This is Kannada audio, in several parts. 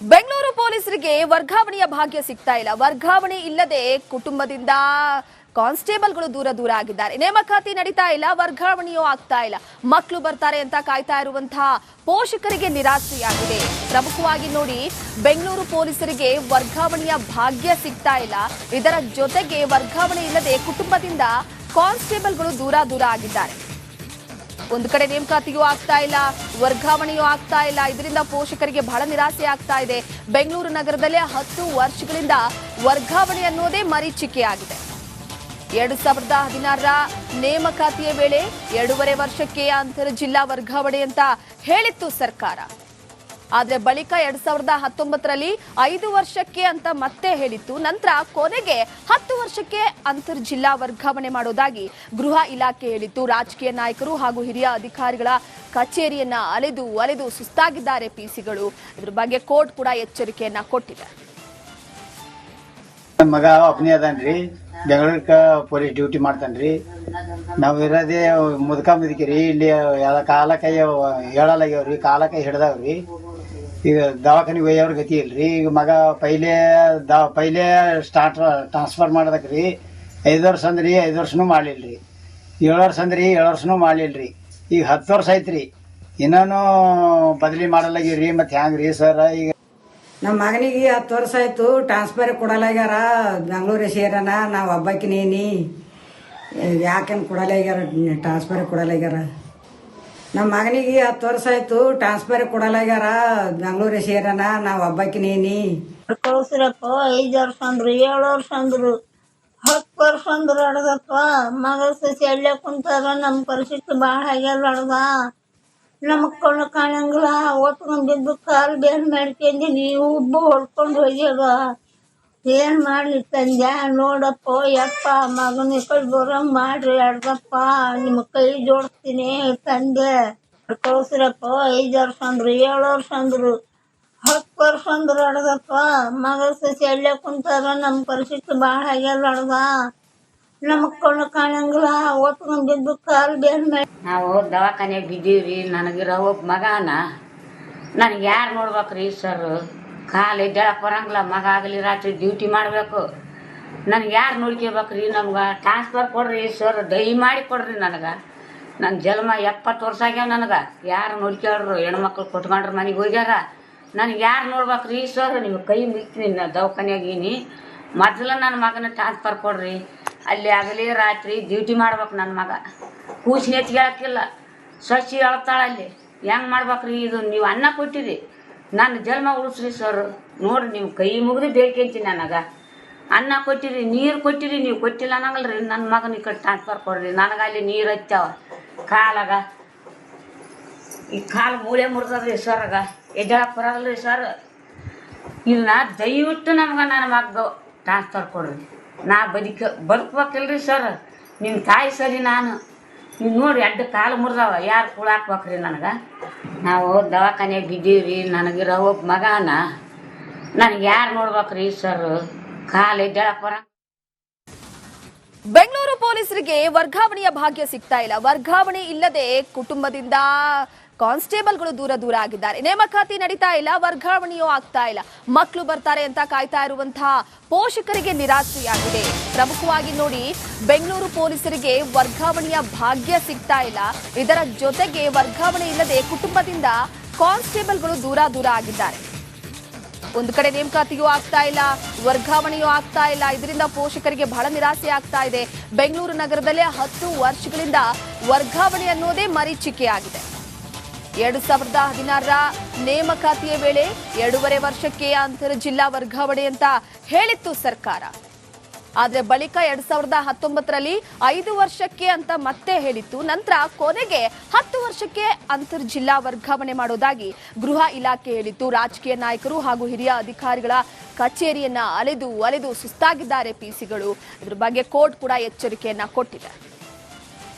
ಬೆಂಗಳೂರು ಪೊಲೀಸರಿಗೆ ವರ್ಗಾವಣೆಯ ಭಾಗ್ಯ ಸಿಗ್ತಾ ಇಲ್ಲ. ವರ್ಗಾವಣೆ ಇಲ್ಲದೆ ಕುಟುಂಬದಿಂದ ಕಾನ್ಸ್ಟೇಬಲ್ಗಳು ದೂರ ಆಗಿದ್ದಾರೆ. ನೇಮಕಾತಿ ನಡೀತಾ ಇಲ್ಲ, ವರ್ಗಾವಣೆಯೂ ಆಗ್ತಾ ಇಲ್ಲ. ಮಕ್ಕಳು ಬರ್ತಾರೆ ಅಂತ ಕಾಯ್ತಾ ಇರುವಂತಹ ಪೋಷಕರಿಗೆ ನಿರಾಸೆಯಾಗಿದೆ. ಪ್ರಮುಖವಾಗಿ ನೋಡಿ, ಬೆಂಗಳೂರು ಪೊಲೀಸರಿಗೆ ವರ್ಗಾವಣೆಯ ಭಾಗ್ಯ ಸಿಗ್ತಾ ಇಲ್ಲ. ಇದರ ಜೊತೆಗೆ ವರ್ಗಾವಣೆ ಇಲ್ಲದೆ ಕುಟುಂಬದಿಂದ ಕಾನ್ಸ್ಟೇಬಲ್ಗಳು ದೂರ ಆಗಿದ್ದಾರೆ. ಒಂದು ಕಡೆ ನೇಮಕಾತಿಯೂ ಆಗ್ತಾ ಇಲ್ಲ, ವರ್ಗಾವಣೆಯೂ ಆಗ್ತಾ ಇಲ್ಲ. ಇದರಿಂದ ಪೋಷಕರಿಗೆ ಬಹಳ ನಿರಾಸೆ ಆಗ್ತಾ ಇದೆ. ಬೆಂಗಳೂರು ನಗರದಲ್ಲೇ 10 ವರ್ಷಗಳಿಂದ ವರ್ಗಾವಣೆ ಅನ್ನೋದೇ ಮರೀಚಿಕೆಯಾಗಿದೆ. 2016ರ ನೇಮಕಾತಿಯ ವೇಳೆ 2.5 ವರ್ಷಕ್ಕೆ ಅಂತರ ಜಿಲ್ಲಾ ವರ್ಗಾವಣೆ ಅಂತ ಹೇಳಿತ್ತು ಸರ್ಕಾರ. ಆದರೆ ಬಳಿಕ 2019ರಲ್ಲಿ 5 ವರ್ಷಕ್ಕೆ ಅಂತ ಮತ್ತೆ ಹೇಳಿತ್ತು. ನಂತರ ಕೊನೆಗೆ 10 ವರ್ಷಕ್ಕೆ ಅಂತರ್ ಜಿಲ್ಲಾ ವರ್ಗಾವಣೆ ಮಾಡೋದಾಗಿ ಗೃಹ ಇಲಾಖೆ ಹೇಳಿತ್ತು. ರಾಜಕೀಯ ನಾಯಕರು ಹಾಗೂ ಹಿರಿಯ ಅಧಿಕಾರಿಗಳ ಕಚೇರಿಯನ್ನ ಅಲೆದು ಸುಸ್ತಾಗಿದ್ದಾರೆ ಪಿಸಿಗಳು. ಇದ್ರ ಬಗ್ಗೆ ಕೋರ್ಟ್ ಕೂಡ ಎಚ್ಚರಿಕೆಯನ್ನ ಕೊಟ್ಟಿದೆ. ಮಗ ಒಬ್ಬನೇ ಅದಾನ್ರಿ, ಬೆಂಗಳೂರಿಗೆ ಪೊಲೀಸ್ ಡ್ಯೂಟಿ ಮಾಡ್ತಾನ್ರಿ. ನಾವು ಇರೋದೇ ಮುದುಕಿರಿ. ಇಲ್ಲಿ ಎಲ್ಲ ಕಾಲಕೈ ಹೇಳಲಾಗ್ಯಾವ್ರಿ, ಕಾಲಕೈ ಹಿಡ್ದಾವ್ರಿ. ಈಗ ದವಾಖಾನಿಗೆ ಒಯ್ಯವ್ರ ಗತಿ ಇಲ್ರಿ. ಈಗ ಮಗ ಪೈಲೆ ಟ್ರಾನ್ಸ್ಫರ್ ಮಾಡೋದಕ್ರಿ 5 ವರ್ಷ ಅಂದ್ರಿ 5 ವರ್ಷನೂ ಮಾಡಲಿಲ್ರಿ. 7 ವರ್ಷ ಅಂದ್ರಿ 7 ವರ್ಷನೂ ಮಾಡಲಿಲ್ರಿ. ಈಗ 10 ವರ್ಷ ಐತ್ರಿ, ಇನ್ನೂ ಬದಲಿ ಮಾಡಲಾಗಿವ್ರಿ. ಮತ್ತೆ ಹ್ಯಾಂಗ್ರಿ ಸರ್? ಈಗ ನಮ್ಮ ಮಗನಿಗೆ 10 ವರ್ಷ ಆಯ್ತು, ಟ್ರಾನ್ಸ್ಫರ್ ಕೊಡಲಾಗ್ಯಾರ. ಬೆಂಗಳೂರು ಸೇರನ ನಾವು ಹಬ್ಬಕ್ಕಿನೇನಿ ಯಾಕೇನು ಕೊಡಲಾಗ್ಯಾರ, ಟ್ರಾನ್ಸ್ಫರ್ ಕೊಡಲಾಗ್ಯಾರ. ನಮ್ಮ ಮಗನಿಗೆ 10 ವರ್ಷ ಆಯ್ತು, ಟ್ರಾನ್ಸ್ಫರ್ ಕೊಡಲಾಗ್ಯಾರ. ಬೆಂಗಳೂರು ಸೇರನ ನಾವು ಹಬ್ಬಕ್ಕಿನೇನಿ ಕಳ್ಸಿರಪ್ಪ. 5 ವರ್ಷ ಅಂದ್ರು, 7 ವರ್ಷ ಅಂದ್ರು, 10 ವರ್ಷ ಅಂದ್ರು ಅಡ್ದಪ್ಪ. ಮಗ ಸಸಿ ಅಲ್ಲೇ ಕುಂತಾರ. ನಮ್ಮ ಪರಿಸ್ಥಿತಿ ಭಾಳ ಆಗ್ಯಾರ. ಅಡ್ದ ನಮಗ್ ಕಣ್ಣು ಕಾಣಂಗಿಲ್ಲ. ಒತ್ಕೊಂಡಿದ್ದು ಕಾಲು ಬೇರೆ ಮಾಡ್ಕೊಂಡಿ ಉಬ್ಬು ಹೊಡ್ಕೊಂಡು ಹೋಗ್ಯಾರ. ಏನ್ ಮಾಡ್ಲಿ ತಂದೆ? ನೋಡಪ್ಪ ಯಪ್ಪ, ಮಗನ ಈ ಕಡೆ ಬರಂಗ್ ಮಾಡ್ರಿ ಅಡ್ದಪ್ಪ. ನಿಮ್ಮ ಕೈ ಜೋಡಿಸ್ತೀನಿ ತಂದೆ. ಕಳ್ಸಿರಪ್ಪ. 5 ವರ್ಷ ಅಂದ್ರು, 7 ವರ್ಷ ಅಂದ್ರು, 10 ವರ್ಷ ಅಂದ್ರು ಅಡ್ದಪ್ಪ. ಮಗ ಸಸಿ ಅಲ್ಲೇ ಕುಂತಾರ. ನಮ್ಮ ಪರಿಸ್ಥಿತಿ ಭಾಳ ಆಗ್ಯಾರ. ಅಡ್ದ ನಮಗ್ ಕಣ್ಣು ಕಾಣಂಗಿಲ್ಲ. ಒತ್ಕೊಂಡಿದ್ದು ಕಾಲು ಬೇರೆ ಮಾಡಿ ನಾವು ದವಾಖಾನೆಗೆ ಬಿದ್ದೀವ್ರಿ. ನನಗಿರೋ ಒಬ್ಬ ಮಗನ ನನಗೆ ಯಾರು ನೋಡ್ಬೇಕ್ರಿ ಸರ್? ಕಾಲು ಎದ್ದೇಳಕ್ಕೆ ಬರಂಗಿಲ್ಲ. ಮಗ ಆಗಲಿ ರಾತ್ರಿ ಡ್ಯೂಟಿ ಮಾಡಬೇಕು. ನನಗೆ ಯಾರು ನೋಡ್ಕೋಬೇಕ್ರಿ? ನಮ್ಗೆ ಟ್ರಾನ್ಸ್ಫರ್ ಕೊಡ್ರಿ ಸರ್, ದಯಮಾಡಿ ಕೊಡ್ರಿ ನನಗೆ. ನನ್ನ ಜನ್ಮ 70 ವರ್ಷ ಆಗ್ಯಾವ. ನನಗೆ ಯಾರು ನೋಡ್ಕೊಳ್ರು? ಹೆಣ್ಮಕ್ಳು ಕೊಟ್ಕೊಂಡ್ರೆ ಮನೆಗೆ ಹೋಗ್ಯಾರ. ನನಗೆ ಯಾರು ನೋಡ್ಬೇಕ್ರಿ ಸರ್? ನೀವು ಕೈ ಮುಗ್ತೀನಿ. ದವಾಖಾನೆಯಾಗೀನಿ. ಮೊದಲು ನನ್ನ ಮಗನ ಟ್ರಾನ್ಸ್ಫರ್ ಕೊಡ್ರಿ. ಅಲ್ಲಿ ಆಗಲಿ ರಾತ್ರಿ ಡ್ಯೂಟಿ ಮಾಡ್ಬೇಕು. ನನ್ನ ಮಗ ಕೂಸಿನ ಎತ್ಕೊಳಕ್ಕಿಲ್ಲ. ಸಸಿ ಅಳ್ತಾಳ ಅಲ್ಲಿ. ಹೆಂಗೆ ಮಾಡ್ಬೇಕ್ರಿ ಇದು? ನೀವು ಅನ್ನ ಕೊಟ್ಟಿರಿ, ನನ್ನ ಜನ್ಮ ಉಳಿಸ್ರಿ ಸರ್. ನೋಡ್ರಿ, ನೀವು ಕೈ ಮುಗಿದು ಬೇಡ್ಕೊಂತೀನಿ. ನನಗೆ ಅನ್ನ ಕೊಟ್ಟಿರಿ, ನೀರು ಕೊಟ್ಟಿರಿ. ನೀವು ಕೊಟ್ಟಿಲ್ಲ ಅನ್ನಂಗಲ್ರಿ. ನನ್ನ ಮಗನ ಈ ಕಡೆ ಟ್ರಾನ್ಸ್ಫರ್ ಕೊಡ್ರಿ. ನನಗೆ ಅಲ್ಲಿ ನೀರು ಹತ್ತಾವ ಕಾಲಾಗ. ಈ ಕಾಲು ಮೂಳೆ ಮುರಿದ್ರಿ ಸರ್. ಎದ್ದೇಳಕ್ಕೆ ಬರಲ್ರಿ ಸರ್. ಇಲ್ಲ, ದಯವಿಟ್ಟು ನಮ್ಗೆ ನನ್ನ ಮಗ ಟ್ರಾನ್ಸ್ಫರ್ ಕೊಡ್ರಿ. ನಾ ಬದುಕ್ಬೇಕಿಲ್ರಿ ಸರ್. ನಿಮ್ಮ ತಾಯಿ ಸರಿ ನಾನು. ನೀವು ನೋಡಿ, 2 ಕಾಲು ಮುರಿದಾವ. ಯಾರು ಕೂಳ ಹಾಕ್ಬೇಕ್ರಿ ನನಗೆ? ನಾವು ದವಾಖಾನೆಗೆ ಬಿದ್ದೀವ್ರಿ. ನನಗಿರೋ ಒಬ್ಬ ಮಗನ ನನಗೆ ಯಾರು ನೋಡ್ಬೇಕ್ರಿ ಸರ್? ಕಾಲು ಎದ್ದೇಳಕ್ಕೆ ಬರ. ಬೆಂಗಳೂರು ಪೊಲೀಸರಿಗೆ ವರ್ಗಾವಣೆಯ ಭಾಗ್ಯ ಸಿಗ್ತಾ ಇಲ್ಲ. ವರ್ಗಾವಣೆ ಇಲ್ಲದೆ ಕುಟುಂಬದಿಂದ ಕಾನ್ಸ್ಟೇಬಲ್ಗಳು ದೂರ ಆಗಿದ್ದಾರೆ. ನೇಮಕಾತಿ ನಡೀತಾ ಇಲ್ಲ, ವರ್ಗಾವಣೆಯೂ ಆಗ್ತಾ ಇಲ್ಲ. ಮಕ್ಕಳು ಬರ್ತಾರೆ ಅಂತ ಕಾಯ್ತಾ ಇರುವಂತಹ ಪೋಷಕರಿಗೆ ನಿರಾಸೆಯಾಗಿದೆ. ಪ್ರಮುಖವಾಗಿ ನೋಡಿ, ಬೆಂಗಳೂರು ಪೊಲೀಸರಿಗೆ ವರ್ಗಾವಣೆಯ ಭಾಗ್ಯ ಸಿಗ್ತಾ ಇಲ್ಲ. ಇದರ ಜೊತೆಗೆ ವರ್ಗಾವಣೆ ಇಲ್ಲದೆ ಕುಟುಂಬದಿಂದ ಕಾನ್ಸ್ಟೇಬಲ್ಗಳು ದೂರ ಆಗಿದ್ದಾರೆ. ಒಂದು ಕಡೆ ನೇಮಕಾತಿಯೂ ಆಗ್ತಾ ಇಲ್ಲ, ವರ್ಗಾವಣೆಯೂ ಆಗ್ತಾ ಇಲ್ಲ. ಇದರಿಂದ ಪೋಷಕರಿಗೆ ಬಹಳ ನಿರಾಸೆ ಆಗ್ತಾ ಇದೆ. ಬೆಂಗಳೂರು ನಗರದಲ್ಲೇ 10 ವರ್ಷಗಳಿಂದ ವರ್ಗಾವಣೆ ಅನ್ನೋದೇ ಮರೀಚಿಕೆಯಾಗಿದೆ. 2016ರ ನೇಮಕಾತಿಯ ವೇಳೆ 2.5 ವರ್ಷಕ್ಕೆ ಅಂತರ ಜಿಲ್ಲಾ ವರ್ಗಾವಣೆ ಅಂತ ಹೇಳಿತ್ತು ಸರ್ಕಾರ. ಆದರೆ ಬಳಿಕ 2019ರಲ್ಲಿ 5 ವರ್ಷಕ್ಕೆ ಅಂತ ಮತ್ತೆ ಹೇಳಿತ್ತು. ನಂತರ ಕೊನೆಗೆ 10 ವರ್ಷಕ್ಕೆ ಅಂತರ್ ಜಿಲ್ಲಾ ವರ್ಗಾವಣೆ ಮಾಡೋದಾಗಿ ಗೃಹ ಇಲಾಖೆ ಹೇಳಿತ್ತು. ರಾಜಕೀಯ ನಾಯಕರು ಹಾಗೂ ಹಿರಿಯ ಅಧಿಕಾರಿಗಳ ಕಚೇರಿಯನ್ನ ಅಲೆದು ಸುಸ್ತಾಗಿದ್ದಾರೆ ಪಿಸಿಗಳು. ಇದ್ರ ಬಗ್ಗೆ ಕೋರ್ಟ್ ಕೂಡ ಎಚ್ಚರಿಕೆಯನ್ನ ಕೊಟ್ಟಿದೆ.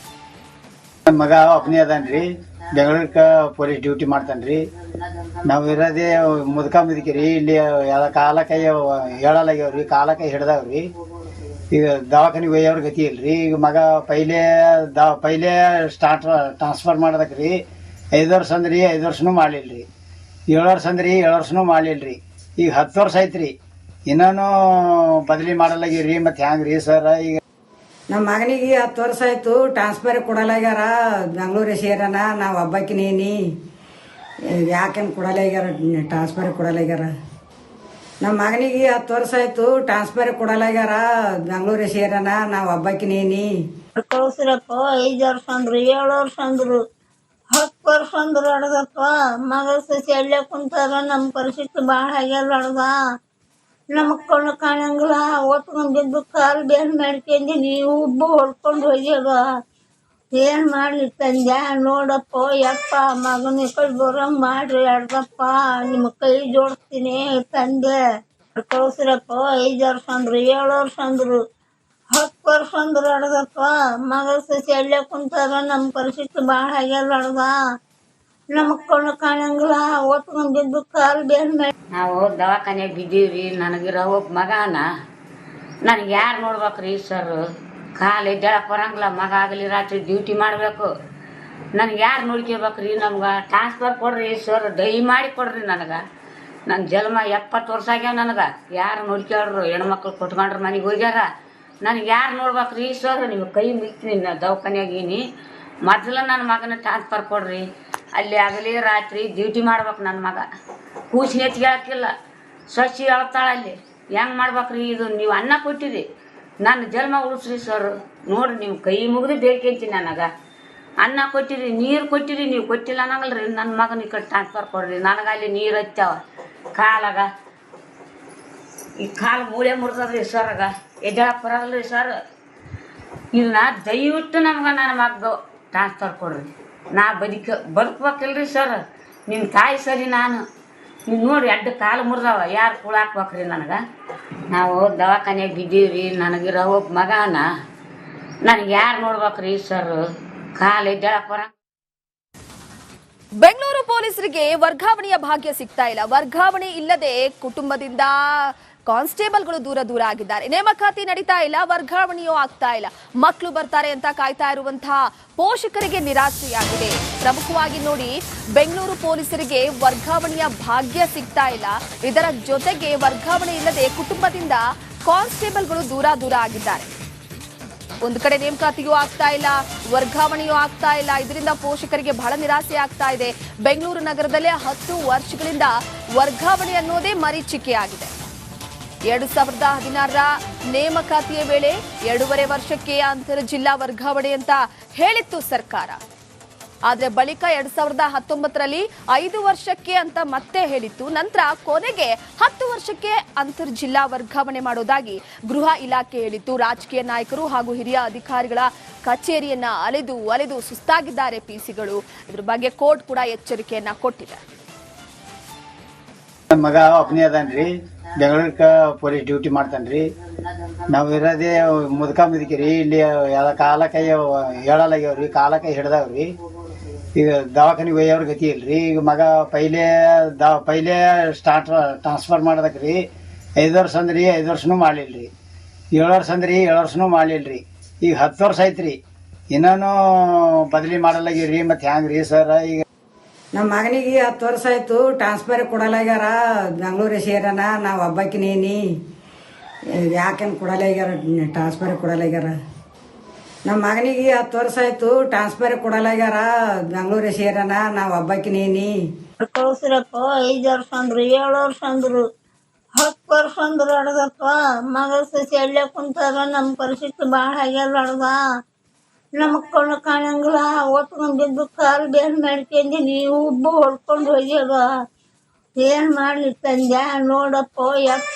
ಮಗ ಒಬ್ಬನೇ ಅದಾನ್ರಿ, ಬೆಂಗಳೂರಿಗೆ ಪೊಲೀಸ್ ಡ್ಯೂಟಿ ಮಾಡ್ತಾನ್ರಿ. ನಾವು ಇರೋದೇ ಮುದುಕಿರಿ. ಇಲ್ಲಿ ಎಲ್ಲ ಕಾಲಕೈ ಹೇಳಲಾಗ್ಯಾವ್ರಿ, ಕಾಲಕೈ ಹಿಡ್ದಾವ್ರಿ. ಈಗ ದವಾಖಾನಿಗೆ ಒಯ್ಯವ್ರ ಗತಿ ಇಲ್ರಿ. ಈಗ ಮಗ ಪೈಲೆ ಟ್ರಾನ್ಸ್ಫರ್ ಮಾಡೋದಕ್ರಿ 5 ವರ್ಷ ಅಂದ್ರಿ 5 ವರ್ಷನೂ ಮಾಡಲಿಲ್ರಿ. 7 ವರ್ಷ ಅಂದ್ರಿ 7 ವರ್ಷನೂ ಮಾಡಲಿಲ್ರಿ. ಈಗ 10 ವರ್ಷ ಐತ್ರಿ ಇನ್ನೂ ಬದಲಿ ಮಾಡಲಾಗಿರಿ. ಮತ್ತೆ ಹ್ಯಾಂಗ್ರಿ ಸರ್? ಈಗ ನಮ್ಮ ಮಗನಿಗೆ 10 ವರ್ಷ ಆಯ್ತು ಟ್ರಾನ್ಸ್ಫರ್ ಕೊಡಲಾಗ್ಯಾರ. ಬೆಂಗಳೂರು ಸೇರನ ನಾವು ಹಬ್ಬಕ್ಕಿನೇನಿ ಯಾಕೇನು ಕೊಡಲಾಗ್ಯಾರ ಟ್ರಾನ್ಸ್ಫರ್ ಕೊಡಲಾಗ್ಯಾರ. ನಮ್ಮ ಮಗನಿಗೆ 10 ವರ್ಷ ಆಯ್ತು ಟ್ರಾನ್ಸ್ಫರ್ ಕೊಡಲಾಗ್ಯಾರ. ಬೆಂಗಳೂರು ಸೇರನ ನಾವು ಹಬ್ಬಕ್ಕಿನೇನಿ ಕಳ್ಸಿರಪ್ಪ. 5 ವರ್ಷ ಅಂದ್ರು 7 ವರ್ಷ ಅಂದ್ರು 10 ವರ್ಷ ಅಂದ್ರು ಅಡ್ದಪ್ಪ. ಮಗ ಸಸಿ ಅಲ್ಲೇ ಕುಂತಾರ. ನಮ್ಮ ಪರಿಸ್ಥಿತಿ ಭಾಳ ಆಗ್ಯಾರ ಅಡ್ದ. ನಮಗ್ ಕಣ್ಣು ಕಾಣಂಗಿಲ್ಲ. ಹೊತ್ಕೊಂಡ್ ಬಿದ್ದು ಕಾಲು ಬೇನ್ ಮಾಡ್ಕೊಂಡಿ ನೀವು ಉಬ್ಬು ಹೊಡ್ಕೊಂಡು ಹೋಗ್ಯಾಗ ಏನ್ ಮಾಡ್ಲಿ ತಂದೆ? ನೋಡಪ್ಪ ಯಪ್ಪ ಮಗನ ಕೈ ಬರಂಗ್ ಮಾಡ್ರಿ ಅಡ್ದಪ್ಪ. ನಿಮ್ಮ ಕೈ ಜೋಡಿಸ್ತೀನಿ ತಂದೆ. ಕಳ್ಸಿರಪ್ಪ. 5 ವರ್ಷ ಅಂದ್ರು 7 ವರ್ಷ ಅಂದ್ರು 10 ವರ್ಷ ಅಂದ್ರು ಅಡ್ದಪ್ಪ. ಮಗ ಸಸಿ ಅಲ್ಲೇ ಕುಂತಾರ. ನಮ್ಮ ಪರಿಸ್ಥಿತಿ ಭಾಳ ಆಗ್ಯಾರ ಅಡ್ದ. ನಮಗ್ ಕಣ್ಣು ಕಾಣಂಗಿಲ್ಲ. ಹೊತ್ಕೊಂಡ್ ಬಿದ್ದು ಕಾಲು ಬೇನ್ ಮಾಡಿ ನಾವು ದವಾಖಾನೆ ಬಿದ್ದೀವ್ರಿ. ನನಗಿರೋ ಒಬ್ಬ ಮಗನ ನನಗೆ ಯಾರು ನೋಡ್ಬೇಕ್ರಿ ಸರ್? ಕಾಲು ಎದ್ದೇಳಕ್ಕೆ ಬರಂಗಿಲ್ಲ. ಮಗ ಆಗಲಿ ರಾತ್ರಿ ಡ್ಯೂಟಿ ಮಾಡಬೇಕು. ನನಗೆ ಯಾರು ನೋಡ್ಕೋಬೇಕ್ರಿ? ನಮ್ಗೆ ಟ್ರಾನ್ಸ್ಫರ್ ಕೊಡ್ರಿ ಸರ್, ದಯಮಾಡಿ ಕೊಡ್ರಿ ನನಗೆ. ನನ್ನ ಜನ್ಮ 70 ವರ್ಷ ಆಗ್ಯಾವ ನನಗೆ. ಯಾರು ನೋಡ್ಕೊಳ್ರು? ಹೆಣ್ಮಕ್ಳು ಕೊಟ್ಕೊಂಡ್ರು ಮನೆಗೆ ಹೋಗ್ಯಾರ. ನನಗೆ ಯಾರು ನೋಡ್ಬೇಕ್ರಿ ಸರ್? ನೀವು ಕೈ ಮುಗಿತೀನಿ. ನಾ ದವಾಖಾನೆಯಾಗೀನಿ. ಮೊದಲು ನನ್ನ ಮಗನ ಟ್ರಾನ್ಸ್ಫರ್ ಕೊಡ್ರಿ. ಅಲ್ಲಿ ಆಗಲಿ ರಾತ್ರಿ ಡ್ಯೂಟಿ ಮಾಡ್ಬೇಕು ನನ್ನ ಮಗ. ಕೂಸಿ ನೆಚ್ಚಿಗೆ ಹೇಳಕ್ಕಿಲ್ಲ, ಸಸಿ ಹೇಳ್ತಾಳೆ ಅಲ್ಲಿ. ಹೆಂಗೆ ಮಾಡ್ಬೇಕ್ರಿ ಇದು? ನೀವು ಅನ್ನ ಕೊಟ್ಟಿರಿ, ನನ್ನ ಜನ್ಮ ಉಳಿಸ್ರಿ ಸರ್. ನೋಡ್ರಿ ನೀವು ಕೈ ಮುಗಿದು ಬೇಡ್ಕೊಂತೀನಿ. ನನಗೆ ಅನ್ನ ಕೊಟ್ಟಿರಿ, ನೀರು ಕೊಟ್ಟಿರಿ, ನೀವು ಕೊಟ್ಟಿಲ್ಲ ಅನ್ನಂಗಲ್ರಿ. ನನ್ನ ಮಗನ ಈ ಕಡೆ ಟ್ರಾನ್ಸ್ಫರ್ ಕೊಡ್ರಿ. ನನಗೆ ಅಲ್ಲಿ ನೀರು ಹಚ್ಚಾವ ಕಾಲಾಗ. ಈ ಕಾಲು ಮೂಳೆ ಮುರಿದ್ರಿ ಸರ್. ಆಗ ಎದ್ದೇಳಕ್ಕೆ ಬರಲ್ರಿ ಸರ್. ಇದನ್ನ ದಯವಿಟ್ಟು ನಮ್ಗೆ ನನ್ನ ಮಗದು ಟ್ರಾನ್ಸ್ಫರ್ ಕೊಡ್ರಿ. ನಾ ಬದುಕ್ಬೇಕಿಲ್ರಿ ಸರ್. ನಿಮ್ಮ ತಾಯಿ ಸರಿ ನಾನು. ನೀವು ನೋಡಿ 2 ಕಾಲು ಮುರಿದವ. ಯಾರು ಕೂಳ ಹಾಕ್ಬೇಕ್ರಿ ನನಗೆ? ನಾವು ದವಾಖಾನೆಗೆ ಬಿದ್ದೀವ್ರಿ. ನನಗಿರೋ ಒಬ್ಬ ಮಗನ ನನಗೆ ಯಾರು ನೋಡ್ಬೇಕ್ರಿ ಸರ್? ಕಾಲು ಎದ್ದೇಳಕ್ಕೆ ಬರ. ಬೆಂಗಳೂರು ಪೊಲೀಸರಿಗೆ ವರ್ಗಾವಣೆಯ ಭಾಗ್ಯ ಸಿಗ್ತಾ ಇಲ್ಲ. ವರ್ಗಾವಣೆ ಇಲ್ಲದೆ ಕುಟುಂಬದಿಂದ ಕಾನ್ಸ್ಟೇಬಲ್ಗಳು ದೂರ ಆಗಿದ್ದಾರೆ. ನೇಮಕಾತಿ ನಡೀತಾ ಇಲ್ಲ, ವರ್ಗಾವಣೆಯೂ ಆಗ್ತಾ ಇಲ್ಲ. ಮಕ್ಕಳು ಬರ್ತಾರೆ ಅಂತ ಕಾಯ್ತಾ ಇರುವಂತಹ ಪೋಷಕರಿಗೆ ನಿರಾಸೆಯಾಗಿದೆ. ಪ್ರಮುಖವಾಗಿ ನೋಡಿ, ಬೆಂಗಳೂರು ಪೊಲೀಸರಿಗೆ ವರ್ಗಾವಣೆಯ ಭಾಗ್ಯ ಸಿಗ್ತಾ ಇಲ್ಲ. ಇದರ ಜೊತೆಗೆ ವರ್ಗಾವಣೆ ಇಲ್ಲದೆ ಕುಟುಂಬದಿಂದ ಕಾನ್ಸ್ಟೇಬಲ್ಗಳು ದೂರ ಆಗಿದ್ದಾರೆ. ಒಂದು ಕಡೆ ನೇಮಕಾತಿಯೂ ಆಗ್ತಾ ಇಲ್ಲ, ವರ್ಗಾವಣೆಯೂ ಆಗ್ತಾ ಇಲ್ಲ. ಇದರಿಂದ ಪೋಷಕರಿಗೆ ಬಹಳ ನಿರಾಸೆ ಆಗ್ತಾ ಇದೆ. ಬೆಂಗಳೂರು ನಗರದಲ್ಲೇ 10 ವರ್ಷಗಳಿಂದ ವರ್ಗಾವಣೆ ಅನ್ನೋದೇ ಮರೀಚಿಕೆಯಾಗಿದೆ. 2016ರ ನೇಮಕಾತಿಯ ವೇಳೆ 2.5 ವರ್ಷಕ್ಕೆ ಅಂತರ್ ಜಿಲ್ಲಾ ವರ್ಗಾವಣೆ ಅಂತ ಹೇಳಿತ್ತು ಸರ್ಕಾರ. ಆದರೆ ಬಳಿಕ 2019ರಲ್ಲಿ 5 ವರ್ಷಕ್ಕೆ ಅಂತ ಮತ್ತೆ ಹೇಳಿತ್ತು. ನಂತರ ಕೊನೆಗೆ 10 ವರ್ಷಕ್ಕೆ ಅಂತರ್ ಜಿಲ್ಲಾ ವರ್ಗಾವಣೆ ಮಾಡೋದಾಗಿ ಗೃಹ ಇಲಾಖೆ ಹೇಳಿತ್ತು. ರಾಜಕೀಯ ನಾಯಕರು ಹಾಗೂ ಹಿರಿಯ ಅಧಿಕಾರಿಗಳ ಕಚೇರಿಯನ್ನ ಅಲೆದು ಸುಸ್ತಾಗಿದ್ದಾರೆ ಪಿಸಿಗಳು. ಇದ್ರ ಬಗ್ಗೆ ಕೋರ್ಟ್ ಕೂಡ ಎಚ್ಚರಿಕೆಯನ್ನ ಕೊಟ್ಟಿದೆ. ಮಗ ಒಬ್ಬನೇ ಅದಾನ್ರಿ, ಬೆಂಗಳೂರಿಗೆ ಪೊಲೀಸ್ ಡ್ಯೂಟಿ ಮಾಡ್ತಾನ್ರಿ. ನಾವು ಇರೋದೇ ಮುದುಕಿರಿ. ಇಲ್ಲಿ ಎಲ್ಲ ಕಾಲಕೈ ಹೇಳಲಾಗ್ಯಾವ್ರಿ, ಕಾಲಕೈ ಹಿಡ್ದಾವ್ರಿ. ಈಗ ದವಾಖಾನಿಗೆ ಒಯ್ಯವ್ರ ಗತಿ ಇಲ್ರಿ. ಈಗ ಮಗ ಪೈಲೆ ಟ್ರಾನ್ಸ್ಫರ್ ಮಾಡೋದಕ್ರಿ 5 ವರ್ಷ ಅಂದ್ರಿ 5 ವರ್ಷನೂ ಮಾಡಲಿಲ್ರಿ. 7 ವರ್ಷ ಅಂದ್ರಿ 7 ವರ್ಷನೂ ಮಾಡಲಿಲ್ರಿ. ಈಗ 10 ವರ್ಷ ಐತ್ರಿ ಇನ್ನೂ ಬದಲಿ ಮಾಡಲಾಗಿರಿ. ಮತ್ತೆ ಹ್ಯಾಂಗ್ರಿ ಸರ್? ಈಗ ನಮ್ಮ ಮಗನಿಗೆ 10 ವರ್ಷ ಆಯ್ತು ಟ್ರಾನ್ಸ್ಫರ್ ಕೊಡಲಾಗ್ಯಾರ. ಬೆಂಗಳೂರು ಸೇರನ ನಾವು ಹಬ್ಬಕ್ಕಿನೇನಿ ಯಾಕೇನು ಕೊಡಲಾಗ್ಯಾರ ಟ್ರಾನ್ಸ್ಫರ್ ಕೊಡಲಾಗ್ಯಾರ. ನಮ್ಮ ಮಗನಿಗೆ 10 ವರ್ಷ ಆಯ್ತು ಟ್ರಾನ್ಸ್ಫರ್ ಕೊಡಲಾಗ್ಯಾರ. ಬೆಂಗಳೂರು ಸೇರನ ನಾವು ಹಬ್ಬಕ್ಕಿನೇನಿ ಕಳ್ಸಿರಪ್ಪ. 5 ವರ್ಷ ಅಂದ್ರು 7 ವರ್ಷ ಅಂದ್ರು 10 ವರ್ಷ ಅಂದ್ರು ಅಡ್ದಪ್ಪ. ಮಗ ಸಸಿ ಅಲ್ಲೇ ಕುಂತಾರ. ನಮ್ಮ ಪರಿಸ್ಥಿತಿ ಭಾಳ ಆಗ್ಯಾರ ಅಡ್ದ. ನಮಗ್ ಕಣ್ಣು ಕಾಣಂಗಿಲ್ಲ. ಹೊತ್ಕೊಂಡ್ ಬಿದ್ದು ಕಾಲು ಬೇನ್ ಮಾಡ್ಕೊಂಡಿ ನೀವು ಉಬ್ಬು ಹೊಡ್ಕೊಂಡು ಹೋಗ್ಯಾಗ ಏನ್ ಮಾಡ್ಲಿ ತಂದೆ? ನೋಡಪ್ಪ ಯಪ್ಪ